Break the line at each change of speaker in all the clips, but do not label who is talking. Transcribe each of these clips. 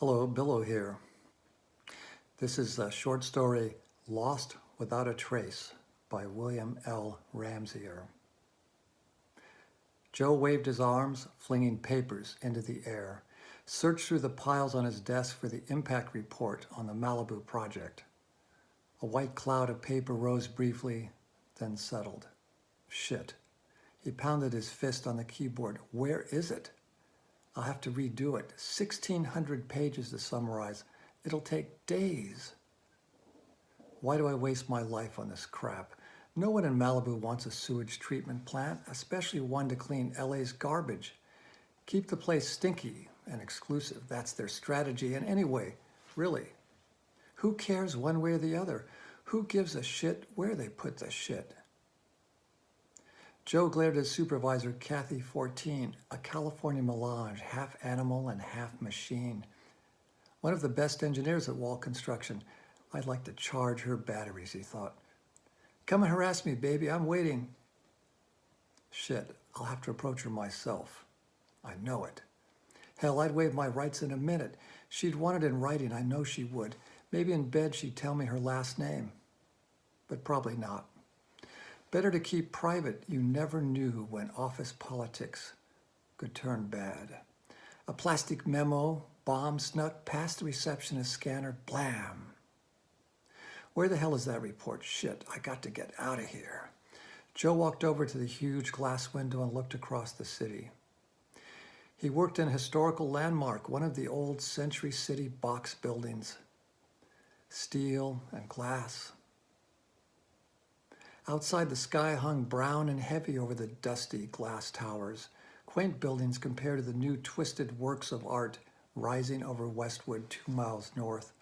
Hello, Billo here. This is a short story, Lost Without a Trace by William L. Ramsier. Joe waved his arms, flinging papers into the air, searched through the piles on his desk for the impact report on the Malibu project. A white cloud of paper rose briefly, then settled. Shit. He pounded his fist on the keyboard. Where is it? I'll have to redo it. 1,600 pages to summarize. It'll take days. Why do I waste my life on this crap? No one in Malibu wants a sewage treatment plant, especially one to clean LA's garbage. Keep the place stinky and exclusive. That's their strategy. And anyway, really, who cares one way or the other? Who gives a shit where they put the shit? Joe glared at his supervisor, Kathy 14, a California melange, half animal and half machine. One of the best engineers at wall construction. I'd like to charge her batteries, he thought. Come and harass me, baby, I'm waiting. Shit, I'll have to approach her myself. I know it. Hell, I'd waive my rights in a minute. She'd want it in writing, I know she would. Maybe in bed she'd tell me her last name. But probably not. Better to keep private. You never knew when office politics could turn bad. A plastic memo, bomb snuck past the receptionist scanner, blam. Where the hell is that report? Shit, I got to get out of here. Joe walked over to the huge glass window and looked across the city. He worked in a historical landmark, one of the old Century City box buildings. Steel and glass. Outside, the sky hung brown and heavy over the dusty glass towers, quaint buildings compared to the new twisted works of art rising over Westwood 2 miles north.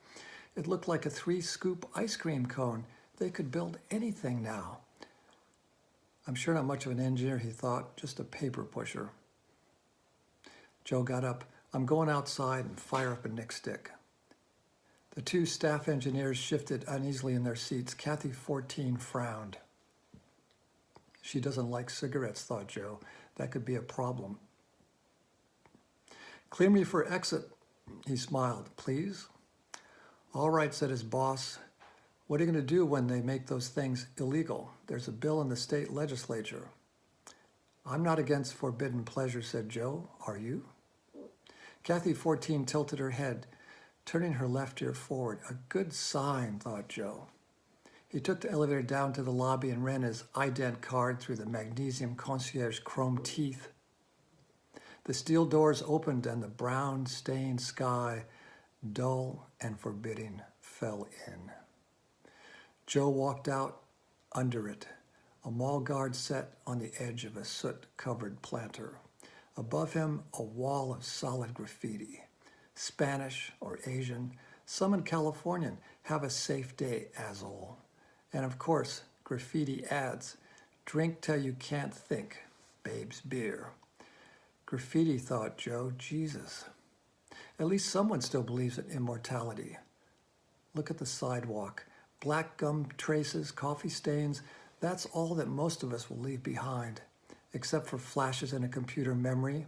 It looked like a 3-scoop ice cream cone. They could build anything now. I'm sure not much of an engineer, he thought, just a paper pusher. Joe got up. I'm going outside and fire up a Nick stick. The 2 staff engineers shifted uneasily in their seats. Kathy 14 frowned. She doesn't like cigarettes, thought Joe. That could be a problem. Clear me for exit, he smiled. Please? All right, said his boss. What are you going to do when they make those things illegal? There's a bill in the state legislature. I'm not against forbidden pleasure, said Joe. Are you? Kathy 14 tilted her head, turning her left ear forward. A good sign, thought Joe. He took the elevator down to the lobby and ran his ident card through the magnesium concierge chrome teeth. The steel doors opened and the brown-stained sky, dull and forbidding, fell in. Joe walked out under it, a mall guard set on the edge of a soot-covered planter. Above him, a wall of solid graffiti. Spanish or Asian, some in Californian, have a safe day, asshole. And of course, graffiti ads. Drink till you can't think. Babe's beer. Graffiti, thought Joe. Jesus. At least someone still believes in immortality. Look at the sidewalk. Black gum traces, coffee stains. That's all that most of us will leave behind, except for flashes in a computer memory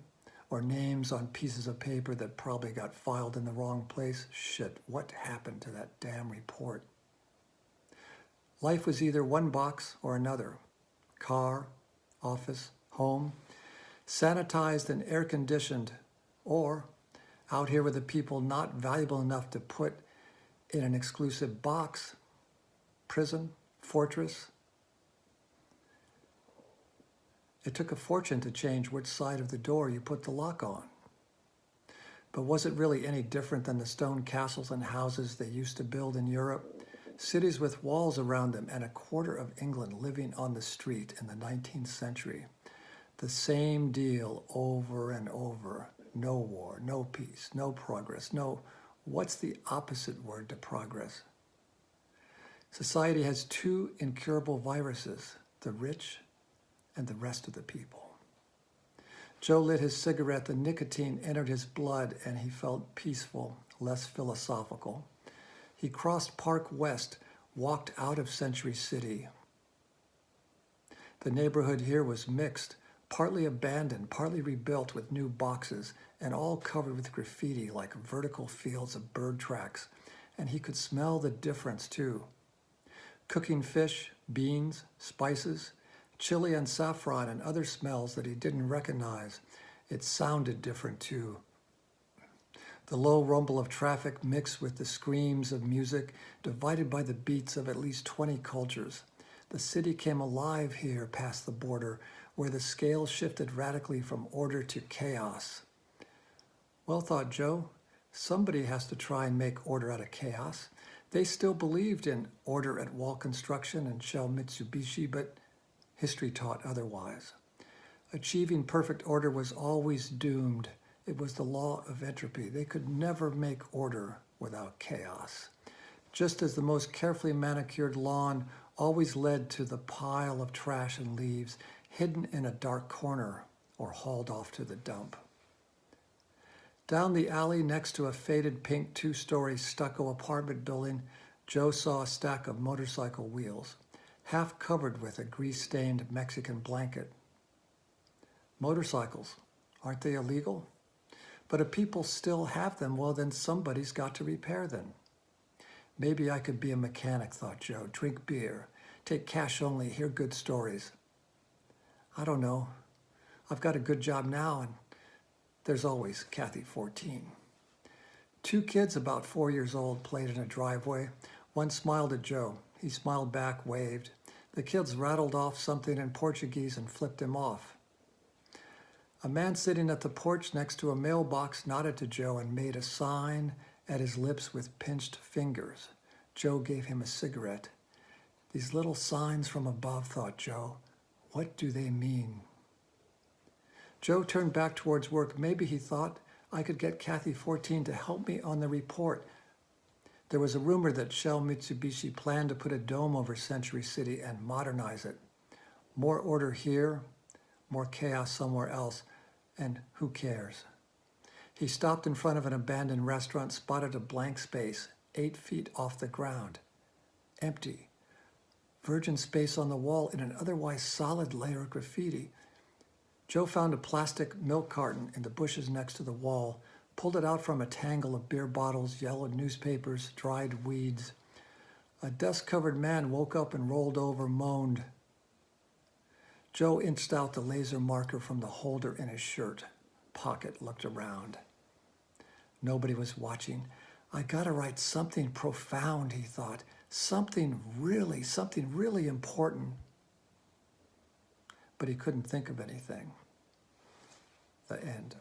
or names on pieces of paper that probably got filed in the wrong place. Shit, what happened to that damn report? Life was either one box or another. Car, office, home, sanitized and air-conditioned, or out here with the people not valuable enough to put in an exclusive box, prison, fortress. It took a fortune to change which side of the door you put the lock on. But was it really any different than the stone castles and houses they used to build in Europe? Cities with walls around them and a quarter of England living on the street in the 19th century. The same deal over and over. No war, no peace, no progress, no... What's the opposite word to progress? Society has 2 incurable viruses, the rich and the rest of the people. Joe lit his cigarette. The nicotine entered his blood and he felt peaceful, less philosophical. He crossed Park West, walked out of Century City. The neighborhood here was mixed, partly abandoned, partly rebuilt with new boxes and all covered with graffiti like vertical fields of bird tracks, and he could smell the difference too. Cooking fish, beans, spices, chili and saffron and other smells that he didn't recognize. It sounded different too. The low rumble of traffic mixed with the screams of music, divided by the beats of at least 20 cultures. The city came alive here past the border, where the scale shifted radically from order to chaos. Well, thought Joe, somebody has to try and make order out of chaos. They still believed in order at Wall Construction and Shell Mitsubishi, but history taught otherwise. Achieving perfect order was always doomed. It was the law of entropy. They could never make order without chaos. Just as the most carefully manicured lawn always led to the pile of trash and leaves hidden in a dark corner or hauled off to the dump. Down the alley next to a faded pink 2-story stucco apartment building, Joe saw a stack of motorcycle wheels, half covered with a grease-stained Mexican blanket. Motorcycles, aren't they illegal? But if people still have them, well, then somebody's got to repair them. Maybe I could be a mechanic, thought Joe, drink beer, take cash only, hear good stories. I don't know. I've got a good job now, and there's always Kathy 14. 2 kids about 4 years old played in a driveway. One smiled at Joe. He smiled back, waved. The kids rattled off something in Portuguese and flipped him off. A man sitting at the porch next to a mailbox nodded to Joe and made a sign at his lips with pinched fingers. Joe gave him a cigarette. These little signs from above, thought Joe. What do they mean? Joe turned back towards work. Maybe, he thought, I could get Kathy 14 to help me on the report. There was a rumor that Shell Mitsubishi planned to put a dome over Century City and modernize it. More order here, more chaos somewhere else, and who cares? He stopped in front of an abandoned restaurant, spotted a blank space 8 feet off the ground. Empty. Virgin space on the wall in an otherwise solid layer of graffiti. Joe found a plastic milk carton in the bushes next to the wall, pulled it out from a tangle of beer bottles, yellowed newspapers, dried weeds. A dust-covered man woke up and rolled over, moaned. Joe inched out the laser marker from the holder in his shirt pocket, looked around. Nobody was watching. I gotta write something profound, he thought. Something really important. But he couldn't think of anything. The end.